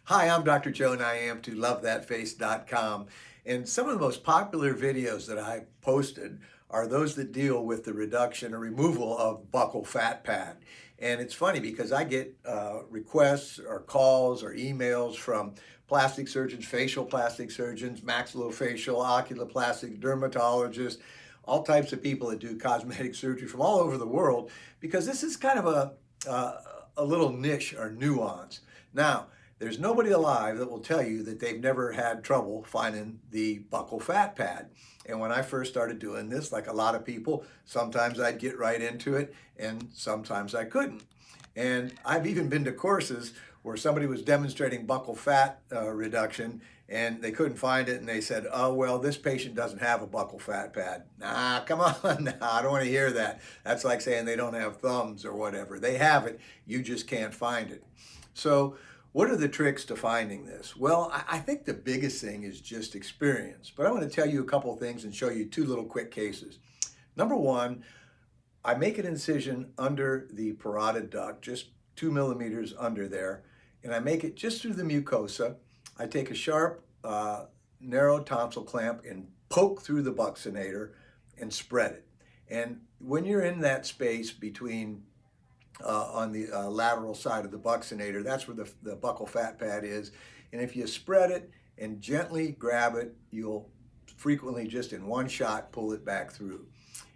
Hi, I'm Dr. Joe Niamtu, LoveThatFace.com. And some of the most popular videos that I posted are those that deal with the reduction or removal of buccal fat pad. And it's funny because I get requests or calls or emails from plastic surgeons, facial plastic surgeons, maxillofacial, oculoplastic, dermatologists, all types of people that do cosmetic surgery from all over the world, because this is kind of a little niche or nuance. Now, there's nobody alive that will tell you that they've never had trouble finding the buccal fat pad. And when I first started doing this, like a lot of people, sometimes I'd get right into it and sometimes I couldn't. And I've even been to courses where somebody was demonstrating buccal fat reduction and they couldn't find it and they said, oh, well, this patient doesn't have a buccal fat pad. Nah, come on, nah, I don't want to hear that. That's like saying they don't have thumbs or whatever. They have it, you just can't find it. So what are the tricks to finding this? Well, I think the biggest thing is just experience, but I'm going to tell you a couple of things and show you two little quick cases. Number one, I make an incision under the parotid duct, just 2 millimeters under there, and I make it just through the mucosa. I take a sharp, narrow tonsil clamp and poke through the buccinator and spread it. And when you're in that space between on the lateral side of the buccinator, that's where the buccal fat pad is. And if you spread it and gently grab it, you'll frequently just in one shot pull it back through.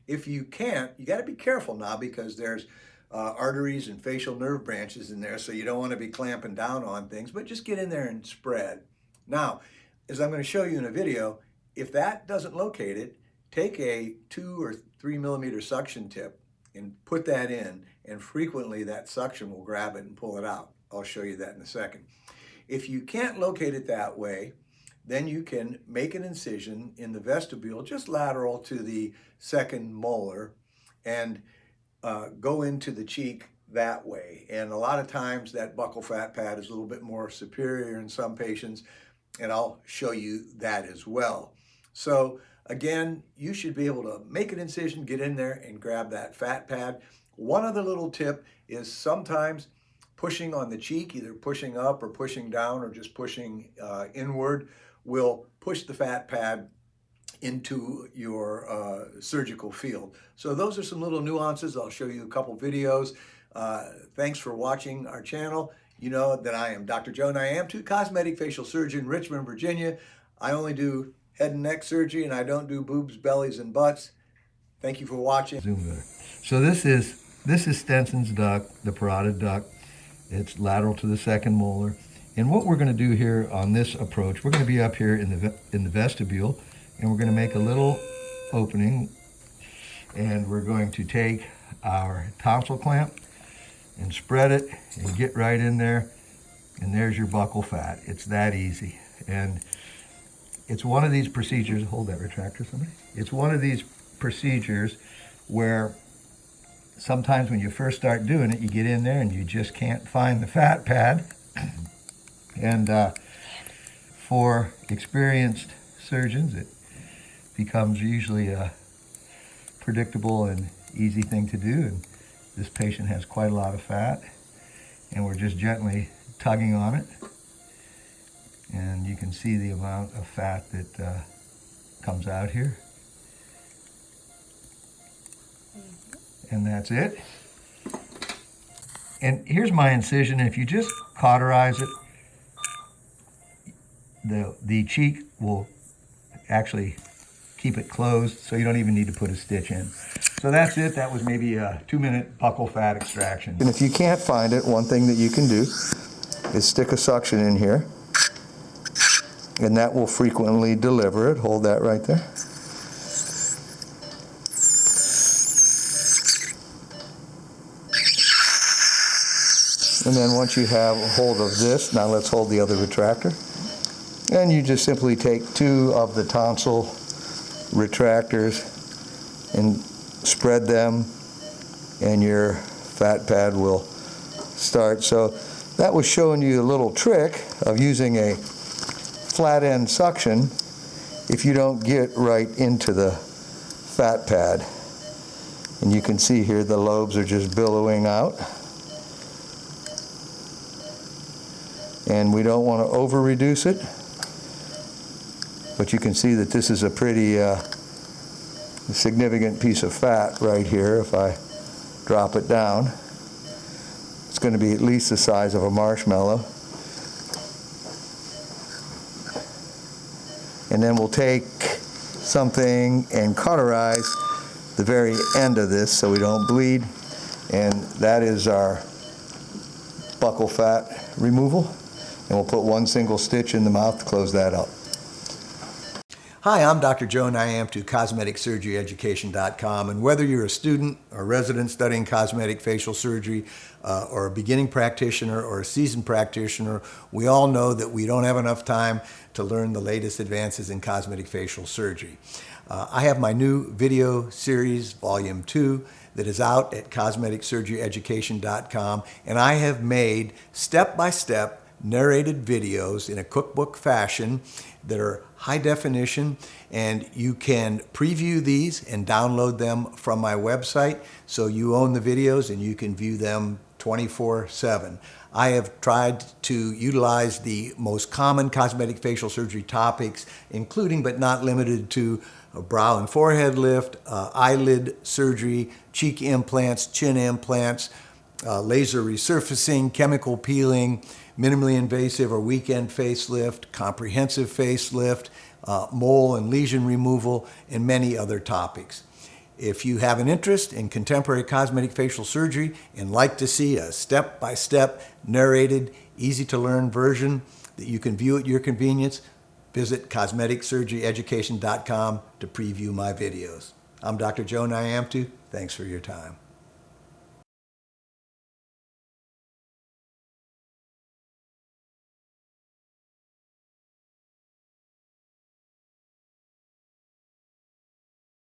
If you can't, you got to be careful now because there's arteries and facial nerve branches in there, so you don't want to be clamping down on things, but just get in there and spread. Now, as I'm going to show you in a video, if that doesn't locate it, take a 2 or 3 millimeter suction tip and put that in, and frequently that suction will grab it and pull it out. I'll show you that in a second. If you can't locate it that way, then you can make an incision in the vestibule, just lateral to the second molar, and go into the cheek that way. And a lot of times that buccal fat pad is a little bit more superior in some patients, and I'll show you that as well. So again, you should be able to make an incision, get in there and grab that fat pad. One other little tip is sometimes pushing on the cheek, either pushing up or pushing down or just pushing inward, will push the fat pad into your surgical field. So those are some little nuances. I'll show you a couple videos. Thanks for watching our channel. You know that I am Dr. Joe Niamtu, cosmetic facial surgeon, Richmond, Virginia. I only do head and neck surgery and I don't do boobs, bellies, and butts. Thank you for watching. Zoom better. So this is Stenson's duct, the parotid duct. It's lateral to the second molar. And what we're going to do here on this approach, we're going to be up here in the vestibule, and we're going to make a little opening, and we're going to take our tonsil clamp and spread it and get right in there, and there's your buccal fat. It's that easy. And it's one of these procedures, hold that retractor somebody. It's one of these procedures where sometimes when you first start doing it, you get in there and you just can't find the fat pad. And for experienced surgeons, it becomes usually a predictable and easy thing to do. And this patient has quite a lot of fat, and we're just gently tugging on it. And you can see the amount of fat that comes out here. And that's it. And here's my incision. If you just cauterize it, the cheek will actually keep it closed, so you don't even need to put a stitch in. So that's it. That was maybe a 2-minute buccal fat extraction. And if you can't find it, one thing that you can do is stick a suction in here, and that will frequently deliver it. Hold that right there. And then once you have hold of this, now let's hold the other retractor. And you just simply take 2 of the tonsil retractors and spread them, and your fat pad will start. So that was showing you a little trick of using a flat end suction if you don't get right into the fat pad. And you can see here the lobes are just billowing out. and we don't want to over reduce it. But you can see that this is a pretty significant piece of fat right here. If I drop it down, it's going to be at least the size of a marshmallow. And then we'll take something and cauterize the very end of this so we don't bleed. And that is our buccal fat removal. And we'll put one single stitch in the mouth to close that up. Hi, I'm Dr. Joe Niamtu, CosmeticSurgeryEducation.com, and whether you're a student or resident studying cosmetic facial surgery, or a beginning practitioner or a seasoned practitioner, we all know that we don't have enough time to learn the latest advances in cosmetic facial surgery. I have my new video series, Volume 2, that is out at CosmeticSurgeryEducation.com, and I have made step-by-step narrated videos in a cookbook fashion that are high definition, and you can preview these and download them from my website, so you own the videos and you can view them 24/7. I have tried to utilize the most common cosmetic facial surgery topics, including but not limited to brow and forehead lift, eyelid surgery, cheek implants, chin implants, laser resurfacing, chemical peeling, minimally invasive or weekend facelift, comprehensive facelift, mole and lesion removal, and many other topics. If you have an interest in contemporary cosmetic facial surgery and like to see a step-by-step narrated, easy-to-learn version that you can view at your convenience, visit CosmeticSurgeryEducation.com to preview my videos. I'm Dr. Joe Niamtu. Thanks for your time.